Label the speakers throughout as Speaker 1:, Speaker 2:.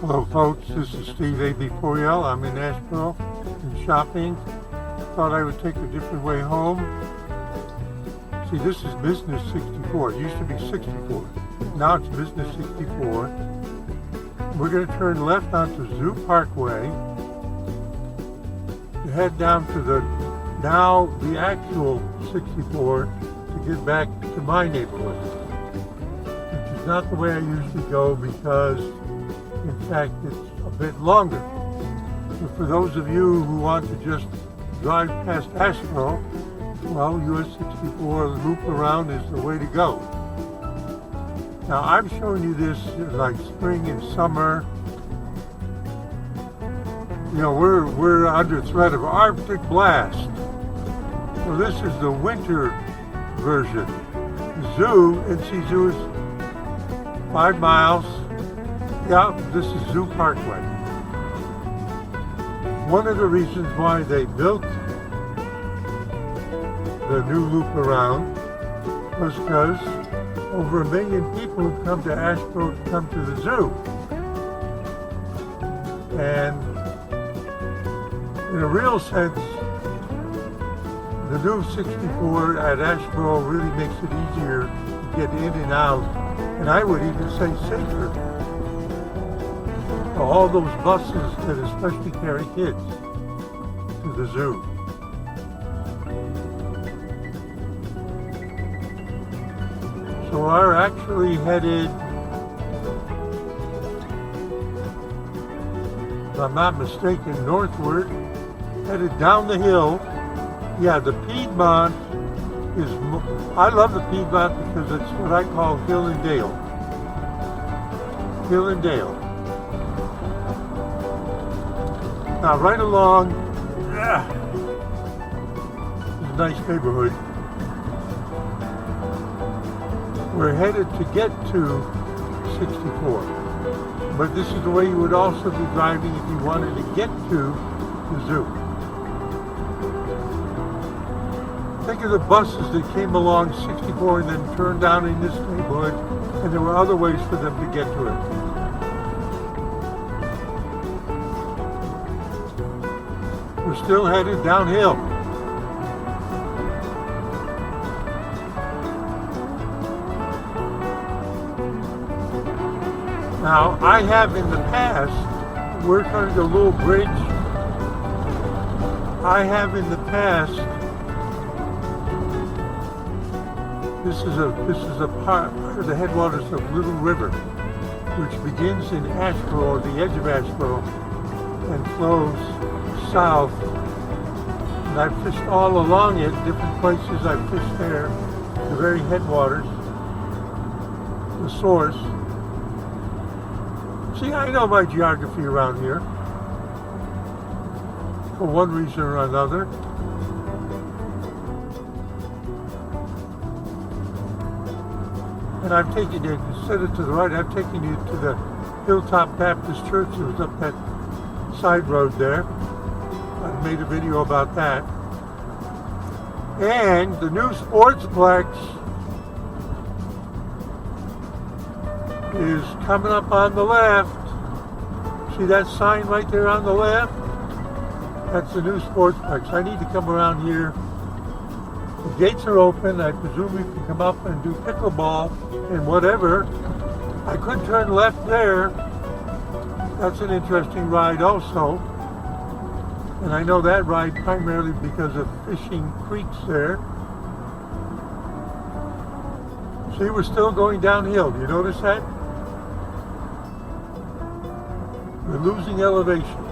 Speaker 1: Hello folks, this is Steve AB4L. I'm in Asheboro and shopping. Thought I would take a different way home. See, this is Business 64. It used to be 64. Now it's Business 64. We're going to turn left onto Zoo Parkway to head down to the actual 64 to get back to my neighborhood, which is not the way I usually go because in fact it's a bit longer. But for those of you who want to just drive past Asheboro, well, US64 loop around is the way to go. Now I'm showing you this like spring and summer. You know, we're under threat of Arctic blast. So this is the winter version. Zoo, NC Zoo is 5 miles. Yeah, this is Zoo Parkway. One of the reasons why they built the new loop around was because over 1 million people have come to Asheboro to come to the zoo. And in a real sense, the new 64 at Asheboro really makes it easier to get in and out, and I would even say safer. All those buses that especially carry kids to the zoo. So we're actually headed, if I'm not mistaken, northward, headed down the hill. Yeah, the Piedmont is, I love the Piedmont because it's what I call hill and dale. Hill and dale. Now right along, it's a nice neighborhood. We're headed to get to 64. But this is the way you would also be driving if you wanted to get to the zoo. Think of the buses that came along 64 and then turned down in this neighborhood, and there were other ways for them to get to it. We're still headed downhill. Now, I have in the past worked on the little bridge. I have in the past, this is a part of the headwaters of Little River, which begins in Asheboro, the edge of Asheboro, and flows south. And I've fished all along it, different places I've fished there, the very headwaters, the source. See, I know my geography around here, for one reason or another. And I've taken you, instead of to the right, I've taken you to the Hilltop Baptist Church that was up that side road there. I've made a video about that. And the new Sportsplex is coming up on the left. See that sign right there on the left? That's the new Sportsplex. I need to come around here. The gates are open. I presume we can come up and do pickleball and whatever. I could turn left there. That's an interesting ride also. And I know that ride primarily because of fishing creeks there. See, we're still going downhill. Do you notice that? We're losing elevation.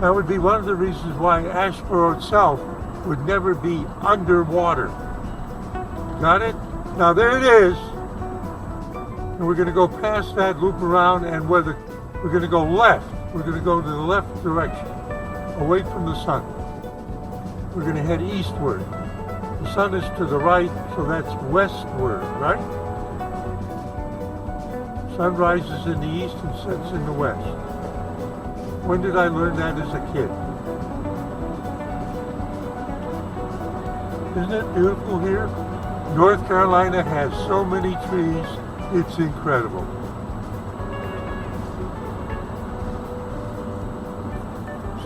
Speaker 1: That would be one of the reasons why Asheboro itself would never be underwater. Got it? Now there it is. And we're going to go past that, loop around, and we're going to go left. We're going to go to the left direction, away from the sun. We're going to head eastward. The sun is to the right, so that's westward, right? Sun rises in the east and sets in the west. When did I learn that as a kid? Isn't it beautiful here? North Carolina has so many trees, it's incredible.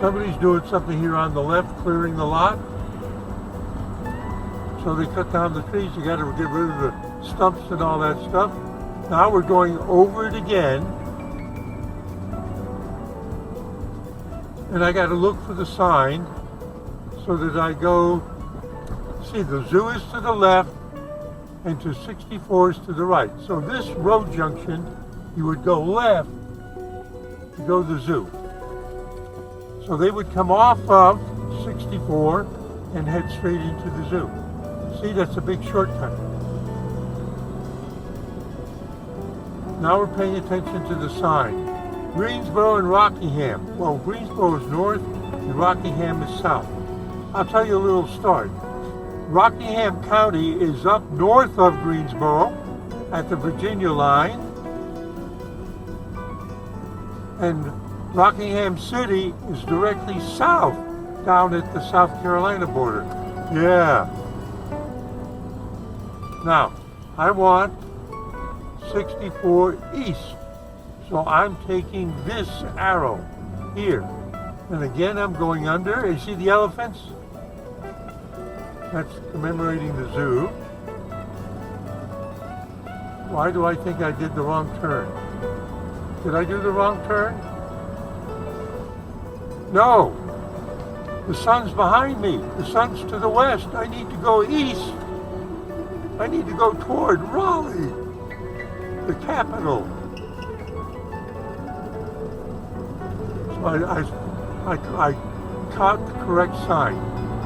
Speaker 1: Somebody's doing something here on the left, clearing the lot. So they cut down the trees. You got to get rid of the stumps and all that stuff. Now we're going over it again. And I got to look for the sign so that I go, see, the zoo is to the left and 264 is to the right. So this road junction, you would go left to go to the zoo. So they would come off of 64 and head straight into the zoo. See, that's a big shortcut. Now we're paying attention to the sign. Greensboro and Rockingham. Well, Greensboro is north and Rockingham is south. I'll tell you a little story. Rockingham County is up north of Greensboro at the Virginia line. And Rockingham City is directly south, down at the South Carolina border. Yeah. Now, I want 64 east. So I'm taking this arrow here. And again, I'm going under. You see the elephants? That's commemorating the zoo. Why do I think I did the wrong turn? Did I do the wrong turn? No. The sun's behind me. The sun's to the west. I need to go east. I need to go toward Raleigh, the capital. So I caught the correct sign.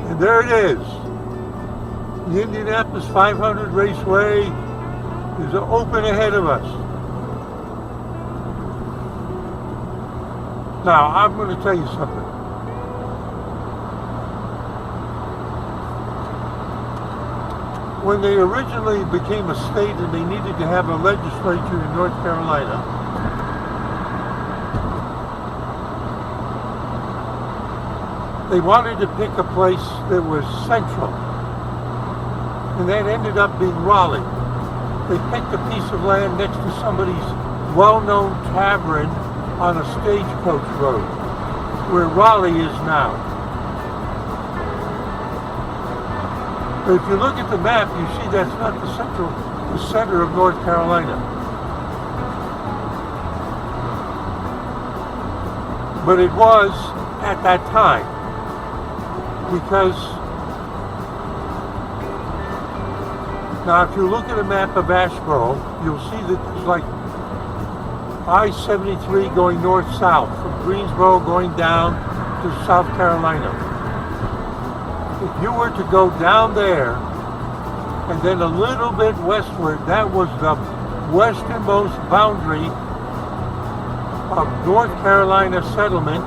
Speaker 1: And there it is. The Indianapolis 500 Raceway is open ahead of us. Now, I'm going to tell you something. When they originally became a state and they needed to have a legislature in North Carolina, they wanted to pick a place that was central. And that ended up being Raleigh. They picked a piece of land next to somebody's well-known tavern on a stagecoach road, where Raleigh is now. But if you look at the map, you see that's not the center of North Carolina. But it was at that time, because now if you look at a map of Asheboro, you'll see that there's like I-73 going north-south from Greensboro going down to South Carolina. If you were to go down there and then a little bit westward, that was the westernmost boundary of North Carolina settlement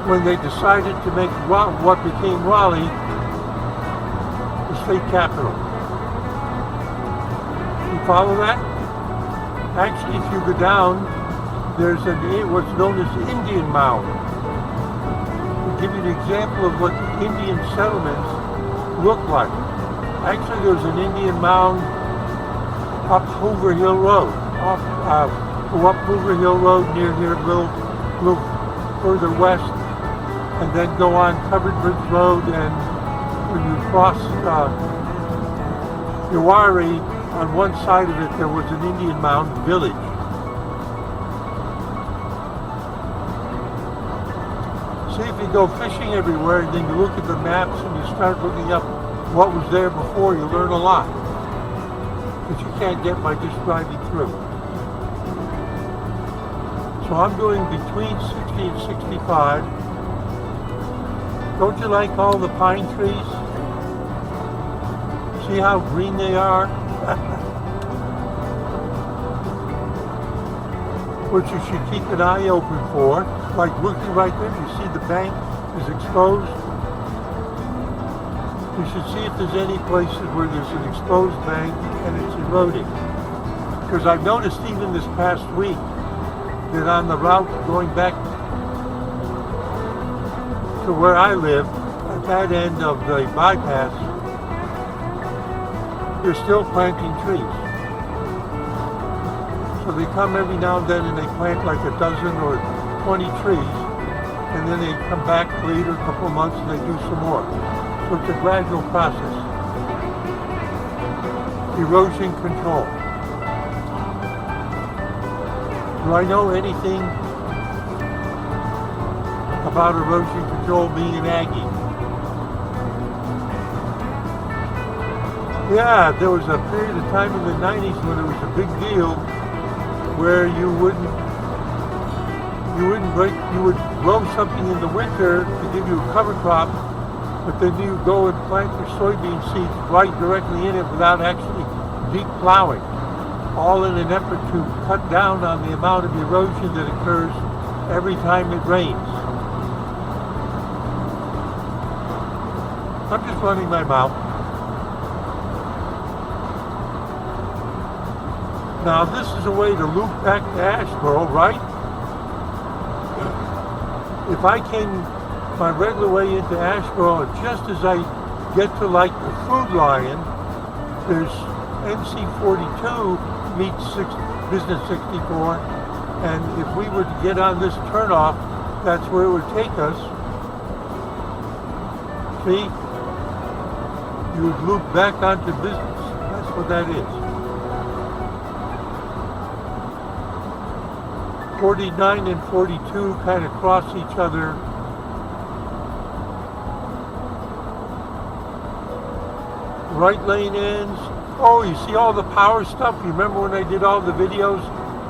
Speaker 1: when they decided to make what became Raleigh the state capital. You follow that? Actually, if you go down, there's what's known as Indian Mound. To give you an example of what the Indian settlements look like. Actually, there's an Indian Mound up Hoover Hill Road. Go up Hoover Hill Road near here, a little further west, and then go on Covered Bridge Road, and when you cross Uwharrie, on one side of it there was an Indian Mound village. See, if you go fishing everywhere and then you look at the maps and you start looking up what was there before, you learn a lot that you can't get by just driving through. So I'm doing between 60 and 65. Don't you like all the pine trees? See how green they are? Which you should keep an eye open for. Like looking right there, you see the bank is exposed. You should see if there's any places where there's an exposed bank and it's eroding. Because I've noticed even this past week that on the route going back to where I live, at that end of the bypass, they're still planting trees. So they come every now and then and they plant like a dozen or 20 trees, and then they come back later, a couple of months, and they do some more. So it's a gradual process. Erosion control. Do I know anything about erosion control being an Aggie? Yeah, there was a period of time in the 90s when it was a big deal where you would grow something in the winter to give you a cover crop, but then you go and plant your soybean seeds right directly in it without actually deep plowing, all in an effort to cut down on the amount of erosion that occurs every time it rains. I'm just running my mouth. Now this is a way to loop back to Asheboro, right? If I came my regular way into Asheboro, just as I get to like the Food Lion, there's NC42 meets Business 64, and if we were to get on this turnoff, that's where it would take us. See? You would loop back onto Business. That's what that is. 49 and 42 kind of cross each other. Right lane ends. Oh, you see all the power stuff? You remember when I did all the videos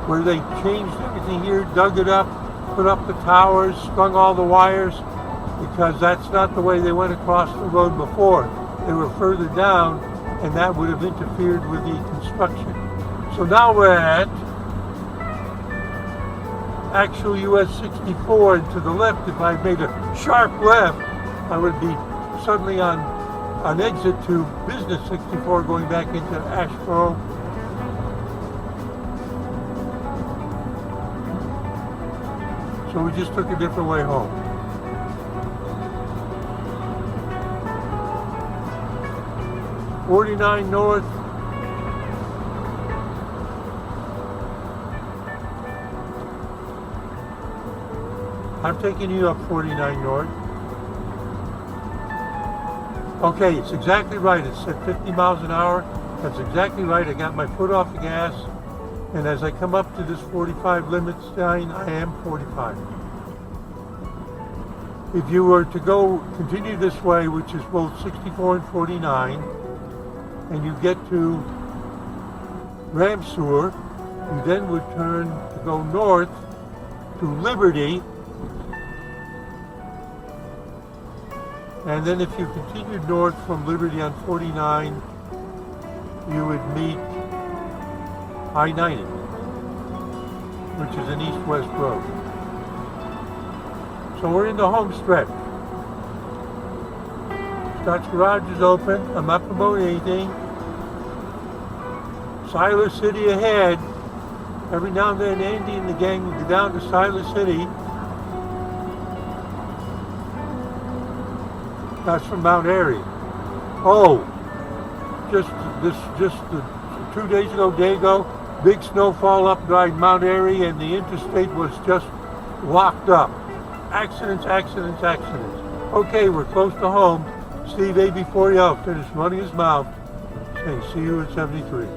Speaker 1: where they changed everything here, dug it up, put up the towers, strung all the wires? Because that's not the way they went across the road before. They were further down, and that would have interfered with the construction. So now we're at actual US64, and to the left, if I made a sharp left, I would be suddenly on an exit to Business 64 going back into Asheboro. So we just took a different way home. '49 North. I'm taking you up 49 North. Okay, it's exactly right. It's at 50 miles an hour. That's exactly right. I got my foot off the gas. And as I come up to this 45 limit sign, I am 45. If you were to continue this way, which is both 64 and 49, and you get to Ramseur, you then would turn to go north to Liberty. And then if you continued north from Liberty on 49, you would meet I-90, which is an east-west road. So we're in the home stretch. Scott's garage is open. I'm not promoting anything. Siler City ahead. Every now and then Andy and the gang will go down to Siler City. That's from Mount Airy. Oh, just 2 days ago, big snowfall up by Mount Airy, and the interstate was just locked up. Accidents. Okay, we're close to home. Steve AB40 out, finished running his mouth, saying see you at 73.